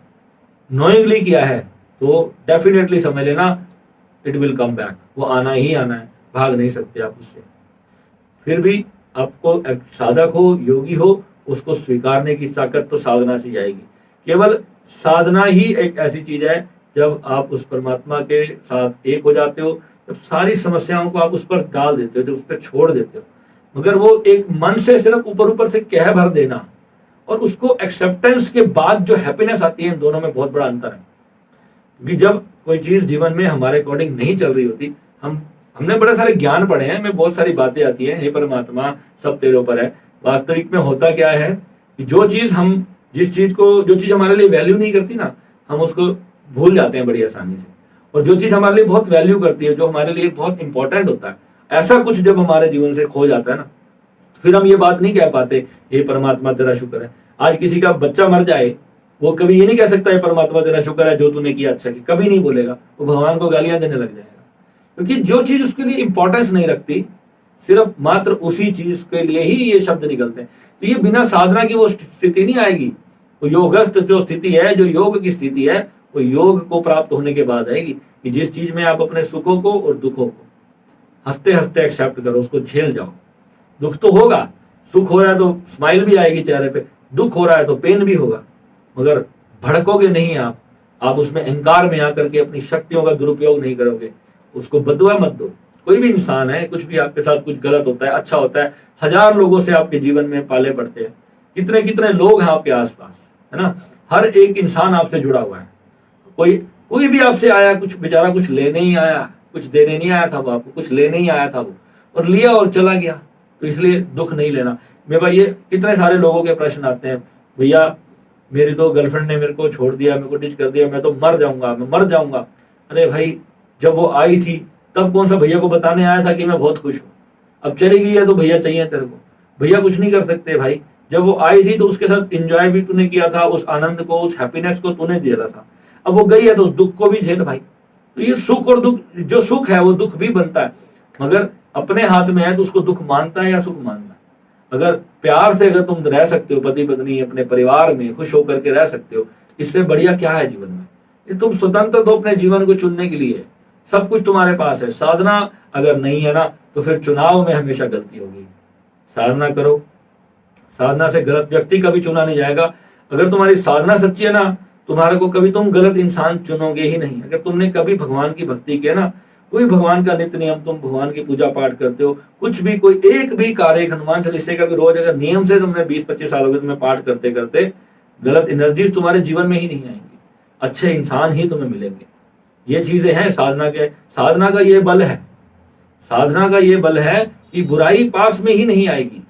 नोइंगली किया है, तो डेफिनेटली समझ लेना इट विल कम बैक, वो आना ही आना है, भाग नहीं सकते आप उससे। फिर भी आपको साधक हो, योगी हो, उसको स्वीकारने की ताकत तो साधना से आएगी। केवल साधना ही एक ऐसी चीज है जब आप उस परमात्मा के साथ एक हो जाते हो, जब सारी समस्याओं को आप उस पर डाल देते हो, जब उस पर छोड़ देते हो। मगर वो एक मन से सिर्फ ऊपर ऊपर से कह भर देना और उसको एक्सेप्टेंस के बाद जो हैप्पीनेस आती है, इन दोनों में बहुत बड़ा अंतर है। क्योंकि जब कोई चीज जीवन में हमारे अकॉर्डिंग नहीं चल रही होती, हमने बड़े सारे ज्ञान पढ़े हैं, हमें बहुत सारी बातें आती हैं, हे परमात्मा सब तेरे ऊपर है। वास्तविक में होता क्या है कि जो चीज हमारे लिए वैल्यू नहीं करती ना, हम उसको भूल जाते हैं बड़ी आसानी से। और जो चीज हमारे लिए बहुत वैल्यू करती है, जो हमारे लिए बहुत इंपॉर्टेंट होता है, ऐसा कुछ जब हमारे जीवन से खो जाता है ना, फिर हम ये बात नहीं कह पाते हे परमात्मा तेरा शुक्र है। आज किसी का बच्चा मर जाए, वो कभी ये नहीं कह सकता है परमात्मा तेरा शुक्र है जो तूने किया अच्छा किया, कभी नहीं बोलेगा। वो भगवान को गालियां देने लग जाएगा, क्योंकि जो चीज उसके लिए इंपॉर्टेंस नहीं रखती, सिर्फ मात्र उसी चीज के लिए ही ये शब्द निकलते हैं। तो ये बिना साधना की वो स्थिति नहीं आएगी। वो योगस्थ जो स्थिति है, जो योग की स्थिति है, वो योग को प्राप्त होने के बाद आएगी कि जिस चीज में आप अपने सुखों को और दुखों को हंसते हंसते एक्सेप्ट करो, उसको झेल जाओ। दुख तो होगा, सुख हो रहा है तो स्माइल भी आएगी चेहरे पे, दुख हो रहा है तो पेन भी होगा, मगर भड़कोगे नहीं आप उसमें अहंकार में आकर के अपनी शक्तियों का दुरुपयोग नहीं करोगे। उसको बदुआ मत दो। कोई भी इंसान है, कुछ भी आपके साथ कुछ गलत होता है, अच्छा होता है, 1000 लोगों से आपके जीवन में पाले पड़ते हैं, कितने कितने लोग हैं आपके आसपास, है ना। हर एक इंसान आपसे जुड़ा हुआ है। कोई भी आपसे आया, कुछ बेचारा कुछ लेने ही आया, कुछ देने नहीं आया था वो आपको, कुछ लेने ही आया था वो, और लिया और चला गया। तो इसलिए दुख नहीं लेना। मेरे भाई ये कितने सारे लोगों के प्रश्न आते हैं, भैया मेरी तो गर्लफ्रेंड ने मेरे को छोड़ दिया, मेरे को डिच कर दिया, मैं तो मर जाऊंगा, मैं मर जाऊंगा। अरे भाई, जब वो आई थी तब कौन सा भैया को बताने आया था कि मैं बहुत खुश हूँ? अब चली गई है तो भैया चाहिए तेरे को? भैया कुछ नहीं कर सकते भाई। जब वो आई थी तो उसके साथ एंजॉय भी तूने किया था, उस आनंद को, उस हैप्पीनेस को तूने दिया था। अब वो गई है तो दुख को भी झेल भाई। तो ये सुख और दुख, जो सुख है वो दुख भी बनता है, मगर अपने हाथ में है तो उसको दुख मानता है या सुख मानता है। अगर प्यार से अगर तुम रह सकते हो, पति पत्नी अपने परिवार में खुश होकर के रह सकते हो, इससे बढ़िया क्या है जीवन में। तुम स्वतंत्र हो अपने जीवन को चुनने के लिए, सब कुछ तुम्हारे पास है। साधना अगर नहीं है ना, तो फिर चुनाव में हमेशा गलती होगी। साधना करो, साधना से गलत व्यक्ति कभी चुना नहीं जाएगा। अगर तुम्हारी साधना सच्ची है ना, तुम्हारे को कभी तुम गलत इंसान चुनोगे ही नहीं। अगर तुमने कभी भगवान की भक्ति की है ना, कोई भगवान का नित्य नियम, तुम भगवान की पूजा पाठ करते हो, कुछ भी कोई एक भी कार्य, हनुमान चालीसा का भी रोज अगर नियम से तुमने 20-25 साल हो गए तुम्हें पाठ करते करते, गलत एनर्जीज तुम्हारे जीवन में ही नहीं आएंगी, अच्छे इंसान ही तुम्हें मिलेंगे। ये चीजें हैं साधना के। साधना का ये बल है, साधना का ये बल है कि बुराई पास में ही नहीं आएगी।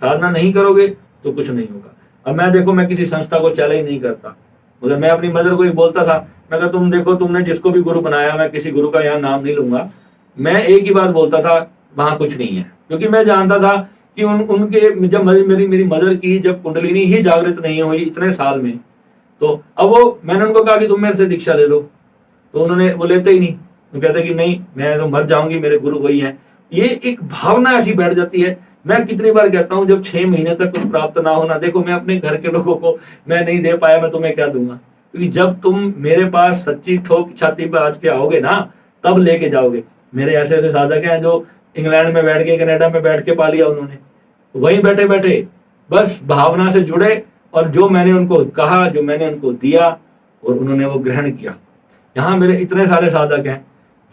साधना नहीं करोगे तो कुछ नहीं होगा। अब मैं देखो, मैं किसी संस्था को चैलेंज नहीं करता, मगर मैं अपनी मदर को ही बोलता था, मैं कहा तुम देखो, तुमने जिसको भी गुरु बनाया, मैं किसी गुरु का यहाँ नाम नहीं लूंगा, मैं एक ही बात बोलता था, वहां कुछ नहीं है। क्योंकि मैं जानता था कि उनके जब मेरी मदर की जब कुंडलिनी ही जागृत नहीं हुई इतने साल में, तो अब मैंने उनको कहा कि तुम मेरे से दीक्षा ले लो, तो उन्होंने वो लेते ही नहीं। वो कहते कि नहीं, मैं तो मर जाऊंगी, मेरे गुरु वही है। ये एक भावना ऐसी बैठ जाती है। मैं कितनी बार कहता हूँ, जब 6 महीने तक कुछ प्राप्त ना होना, देखो मैं अपने घर के लोगों को मैं नहीं दे पाया, मैं तुम्हें क्या दूंगा। क्योंकि जब तुम मेरे पास सच्ची ठोक छाती पे आज के आओगे ना, तब लेके जाओगे। मेरे ऐसे ऐसे साधक हैं जो इंग्लैंड में बैठ के, कनाडा में बैठ के पा लिया उन्होंने, वहीं बैठे बैठे बस भावना से जुड़े, और जो मैंने उनको कहा, जो मैंने उनको दिया, और उन्होंने वो ग्रहण किया। यहाँ मेरे इतने सारे साधक हैं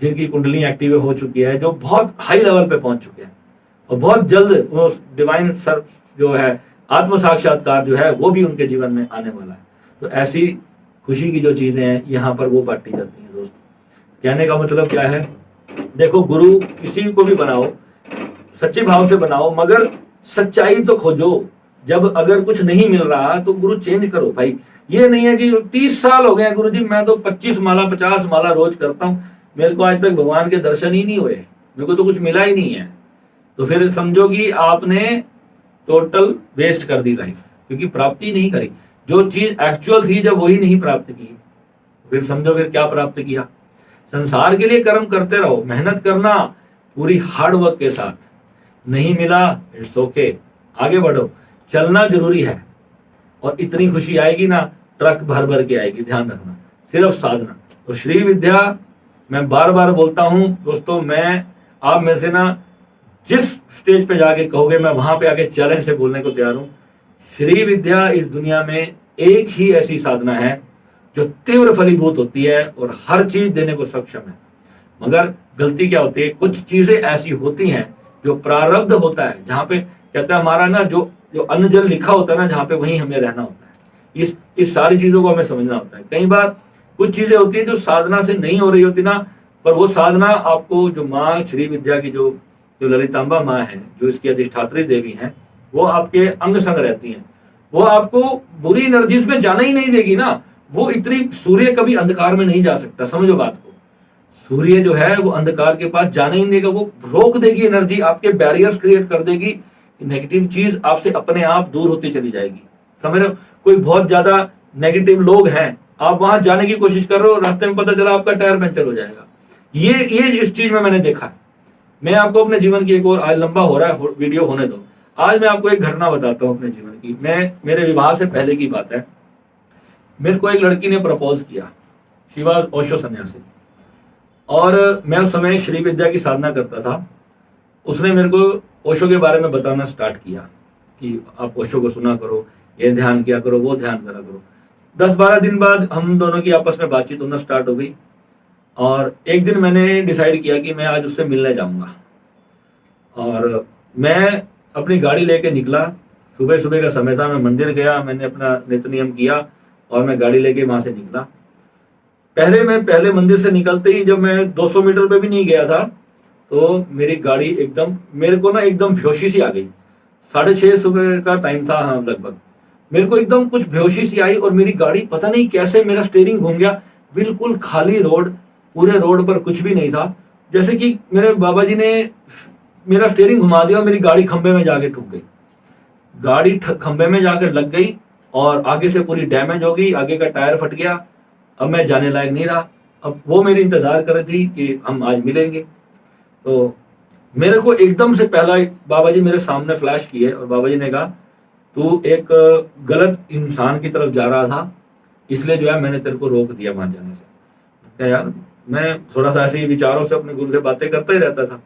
जिनकी कुंडली एक्टिव हो चुकी है, जो बहुत हाई लेवल पे पहुंच चुके हैं, और बहुत जल्द वो डिवाइन सर जो है, आत्म साक्षात्कार जो है, वो भी उनके जीवन में आने वाला है। तो ऐसी खुशी की जो चीजें हैं यहाँ पर वो बांटी जाती हैं। दोस्तों, कहने का मतलब क्या है, देखो गुरु किसी को भी बनाओ, सच्चे भाव से बनाओ, मगर सच्चाई तो खोजो। जब अगर कुछ नहीं मिल रहा तो गुरु चेंज करो भाई। ये नहीं है कि 30 साल हो गए गुरु जी, मैं तो 25 माला 50 माला रोज करता हूँ, मेरे को आज तक भगवान के दर्शन ही नहीं हुए, मेरे को तो कुछ मिला ही नहीं है। तो फिर समझो कि आपने टोटल वेस्ट कर दी लाइफ, क्योंकि प्राप्ति नहीं करी। जो चीज एक्चुअल थी जब वही नहीं प्राप्त की, फिर समझो फिर क्या प्राप्त किया। संसार के लिए कर्म करते रहो, मेहनत करना पूरी हार्ड वर्क के साथ। नहीं मिला, इट्स ओके, आगे बढ़ो। चलना जरूरी है, और इतनी खुशी आएगी ना, ट्रक भर भर के आएगी। ध्यान रखना, सिर्फ साधना। तो श्री विद्या, मैं बार बार बोलता हूं दोस्तों, आप मेरे से ना जिस स्टेज पे जाके कहोगे, मैं वहां पे आके चैलेंज से बोलने को तैयार हूं। श्री विद्या इस दुनिया में एक ही ऐसी साधना है जो तीव्र फलीभूत होती है और हर चीज देने को सक्षम है। मगर गलती क्या होती है, कुछ चीजें ऐसी होती हैं जो प्रारब्ध होता है, जहां पे कहता है हमारा ना जो जो अन्न जल लिखा होता है ना, जहां पे वहीं हमें रहना होता है। इस सारी चीजों को हमें समझना होता है। कई बार कुछ चीजें होती हैं जो साधना से नहीं हो रही होती ना, पर वो साधना आपको, जो माँ श्री विद्या की जो जो ललितांबा माँ है, जो इसकी अधिष्ठात्री देवी हैं, वो आपके अंग संग रहती हैं। वो आपको बुरी एनर्जीज में जाना ही नहीं देगी ना। वो इतनी, सूर्य कभी अंधकार में नहीं जा सकता, समझो बात को। सूर्य जो है वो अंधकार के पास जाने ही नहीं देगा, वो रोक देगी एनर्जी, आपके बैरियर्स क्रिएट कर देगी, नेगेटिव चीज आपसे अपने आप दूर होती चली जाएगी। समझ रहे हो, कोई बहुत ज्यादा नेगेटिव लोग हैं, आप वहां जाने की कोशिश कर रहे हो, रास्ते में पता चला आपका टायर पंचर हो जाएगा। ये इस चीज में मैंने देखा है। मैं आपको अपने जीवन की एक और, आज लंबा हो रहा है वीडियो, होने दो। आज मैं आपको एक घटना बताता हूँ अपने जीवन की। मेरे विवाह से पहले की बात है। मेरे को एक लड़की ने प्रपोज किया, शी वाज ओशो सन्यासी, और मैं उस समय श्री विद्या की साधना करता था। उसने मेरे को ओशो के बारे में बताना स्टार्ट किया कि आप ओशो को सुना करो, ये ध्यान किया करो, वो ध्यान करा करो। 10-12 दिन बाद हम दोनों की आपस में बातचीत होना स्टार्ट हो गई, और एक दिन मैंने डिसाइड किया कि मैं आज उससे मिलने जाऊंगा। और मैं अपनी गाड़ी लेके निकला, सुबह सुबह का समय था। मैं मंदिर गया, मैंने अपना नित्य नियम किया और मैं गाड़ी लेके वहां से निकला। पहले मंदिर से निकलते ही जब मैं 200 मीटर पे भी नहीं गया था, तो मेरी गाड़ी एकदम, मेरे को ना एकदम बेहोशी सी आ गई। 6:30 सुबह का टाइम था, हाँ लगभग। मेरे को एकदम कुछ बेहोशी सी आई और मेरी गाड़ी पता नहीं कैसे, मेरा स्टीयरिंग घूम गया। बिल्कुल खाली रोड, पूरे रोड पर कुछ भी नहीं था। जैसे कि मेरे बाबा जी ने मेरा स्टीयरिंग घुमा दिया और मेरी गाड़ी खंबे में जाके ठुक गई। गाड़ी खंबे में जाकर लग गई और आगे से पूरी डैमेज हो गई, आगे का टायर फट गया। अब मैं जाने लायक नहीं रहा। अब वो मेरी इंतजार कर रही थी कि हम आज मिलेंगे। तो मेरे को एकदम से पहला बाबा जी मेरे सामने फ्लैश किए और बाबा जी ने कहा, तू एक गलत इंसान की तरफ जा रहा था, इसलिए जो है मैंने तेरे को रोक दिया वहां जाने से। क्या यार, मैं थोड़ा सा ऐसे ही विचारों से अपने गुरु से बातें करता ही रहता था।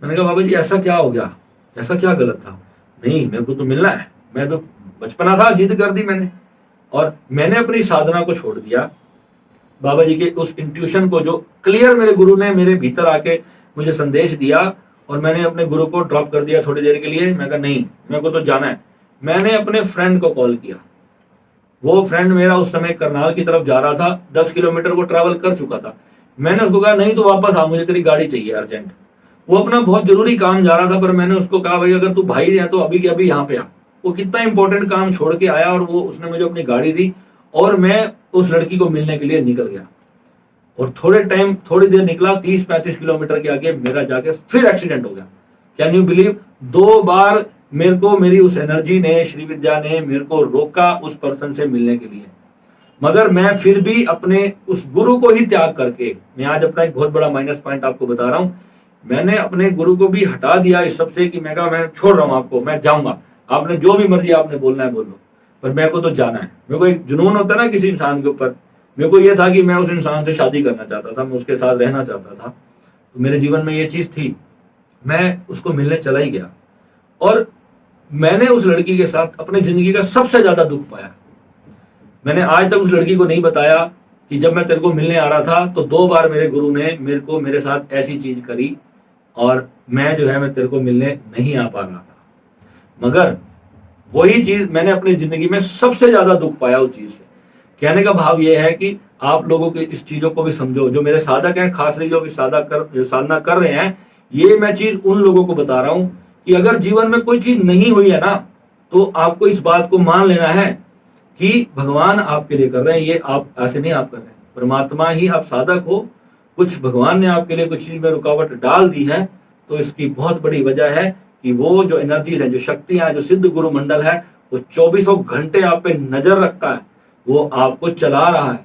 मैंने कहा बाबा जी ऐसा क्या हो गया, ऐसा क्या गलत था? नहीं, मेरे को तो मिलना है। मैं तो बचपना था, जिद कर दी मैंने, और मैंने अपनी साधना को छोड़ दिया। बाबा जी के उस इंट्यूशन को, जो क्लियर मेरे गुरु ने मेरे भीतर आके मुझे संदेश दिया, और मैंने अपने गुरु को ड्रॉप कर दिया थोड़ी देर के लिए। मैं कहा नहीं, मेरे को तो जाना है। मैंने अपने फ्रेंड को कॉल किया। वो फ्रेंड मेरा उस समय करनाल की तरफ जा रहा था, 10 किलोमीटर को ट्रैवल कर चुका था। मैंने उसको कहा नहीं तो वापस आ, मुझे तेरी गाड़ी चाहिए अर्जेंट। वो अपना बहुत जरूरी काम जा रहा था, पर मैंने उसको कहा भाई अगर तू भाई है तो अभी के अभी यहाँ पे आ। वो कितना इंपॉर्टेंट काम छोड़ के आया और वो उसने मुझे अपनी गाड़ी दी और मैं उस लड़की को मिलने के लिए निकल गया। और थोड़ी देर निकला, 30-35 किलोमीटर के आगे मेरा जाके फिर एक्सीडेंट हो गया। Can you believe? 2 बार मेरे को मेरी उस एनर्जी ने, श्री विद्या ने मेरे को रोका उस पर्सन से मिलने के लिए। मगर मैं फिर भी अपने उस गुरु को ही त्याग करके, मैं आज अपना एक बहुत बड़ा माइनस पॉइंट आपको बता रहा हूं, मैंने अपने गुरु को भी हटा दिया इस सबसे कि मैं कहा मैं छोड़ रहा हूं आपको, मैं जाऊंगा, आपने जो भी मर्जी आपने बोलना है बोलो, पर मेरे को तो जाना है। मेरे को एक जुनून होता है ना किसी इंसान के ऊपर। मेरे को ये था कि मैं उस इंसान से शादी करना चाहता था, मैं उसके साथ रहना चाहता था। तो मेरे जीवन में ये चीज थी। मैं उसको मिलने चला ही गया और मैंने उस लड़की के साथ अपनी जिंदगी का सबसे ज्यादा दुख पाया। मैंने आज तक उस लड़की को नहीं बताया कि जब मैं तेरे को मिलने आ रहा था तो 2 बार मेरे गुरु ने मेरे साथ ऐसी चीज करी और मैं जो है मैं तेरे को मिलने नहीं आ पा रहा था। मगर वही चीज मैंने अपनी जिंदगी में सबसे ज्यादा दुख पाया उस चीज से। कहने का भाव ये है कि आप लोगों की इस चीजों को भी समझो, जो मेरे साधक हैं, खासकर जो भी साधना कर रहे हैं, ये मैं चीज उन लोगों को बता रहा हूं कि अगर जीवन में कोई चीज नहीं हुई है ना, तो आपको इस बात को मान लेना है कि भगवान आपके लिए कर रहे हैं। ये आप ऐसे नहीं आप कर रहे हैं, परमात्मा ही आप साधक हो। कुछ भगवान ने आपके लिए कुछ चीज में रुकावट डाल दी है, तो इसकी बहुत बड़ी वजह है कि वो जो एनर्जीज है, जो शक्तियां, जो सिद्ध गुरु मंडल है, वो 24 घंटे आप पे नजर रखता है, वो आपको चला रहा है।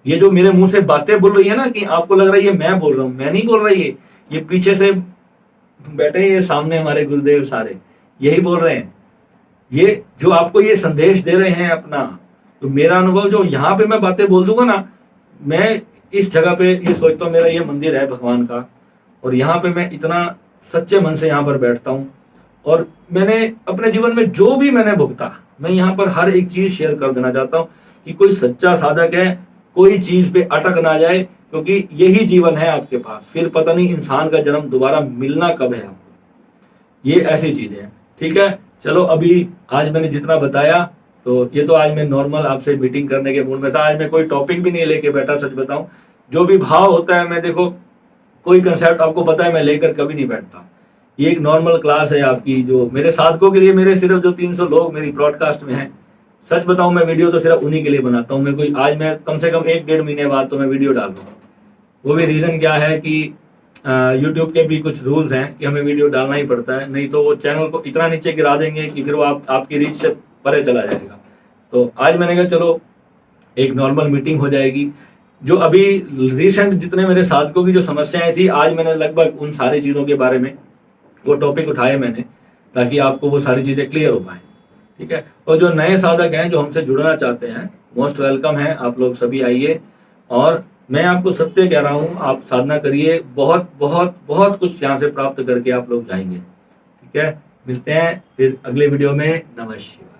ये जो मेरे मुंह से बातें बोल रही है ना कि आपको लग रहा है ये मैं बोल रहा हूं, मैं नहीं बोल रहा। ये पीछे से बैठे हैं, ये सामने हमारे गुरुदेव सारे यही बोल रहे हैं। ये जो आपको ये संदेश दे रहे हैं अपना, तो मेरा अनुभव जो यहाँ पे मैं बातें बोल दूंगा ना, मैं इस जगह पे ये सोचता हूँ मेरा ये मंदिर है भगवान का, और यहाँ पे मैं इतना सच्चे मन से यहाँ पर बैठता हूँ। और मैंने अपने जीवन में जो भी मैंने भुगता, मैं यहाँ पर हर एक चीज शेयर कर देना चाहता हूँ कि कोई सच्चा साधक है कोई चीज पे अटक ना जाए, क्योंकि यही जीवन है आपके पास, फिर पता नहीं इंसान का जन्म दोबारा मिलना कब है आपको। ये ऐसी चीजें हैं। ठीक है, चलो अभी आज मैंने जितना बताया, तो ये तो आज मैं नॉर्मल आपसे मीटिंग करने के मूड में था। आज मैं कोई टॉपिक भी नहीं लेके बैठा, सच बताऊं। जो भी भाव होता है, मैं देखो कोई कंसेप्ट आपको पता है मैं लेकर कभी नहीं बैठता। ये एक नॉर्मल क्लास है आपकी, जो मेरे साधकों के लिए, मेरे सिर्फ जो 300 लोग मेरी ब्रॉडकास्ट में हैं, सच बताऊं मैं वीडियो तो सिर्फ उन्हीं के लिए बनाता हूं। मैं कोई आज मैं कम से कम 1-1.5 महीने बाद तो मैं वीडियो डाल रहा हूँ। वो भी रीजन क्या है कि यूट्यूब के भी कुछ रूल्स हैं कि हमें वीडियो डालना ही पड़ता है, नहीं तो वो चैनल को इतना नीचे गिरा देंगे कि फिर वो आपकी रीच से परे चला जाएगा। तो आज मैंने कहा चलो एक नॉर्मल मीटिंग हो जाएगी। जो अभी रिसेंट जितने मेरे साधकों की जो समस्याएं थी, आज मैंने लगभग उन सारी चीजों के बारे में वो टॉपिक उठाए मैंने, ताकि आपको वो सारी चीजें क्लियर हो पाए। ठीक है, और जो नए साधक हैं जो हमसे जुड़ना चाहते हैं, मोस्ट वेलकम है, आप लोग सभी आइए। और मैं आपको सत्य कह रहा हूं, आप साधना करिए, बहुत बहुत बहुत कुछ यहाँ से प्राप्त करके आप लोग जाएंगे। ठीक है, मिलते हैं फिर अगले वीडियो में। नमस्कार।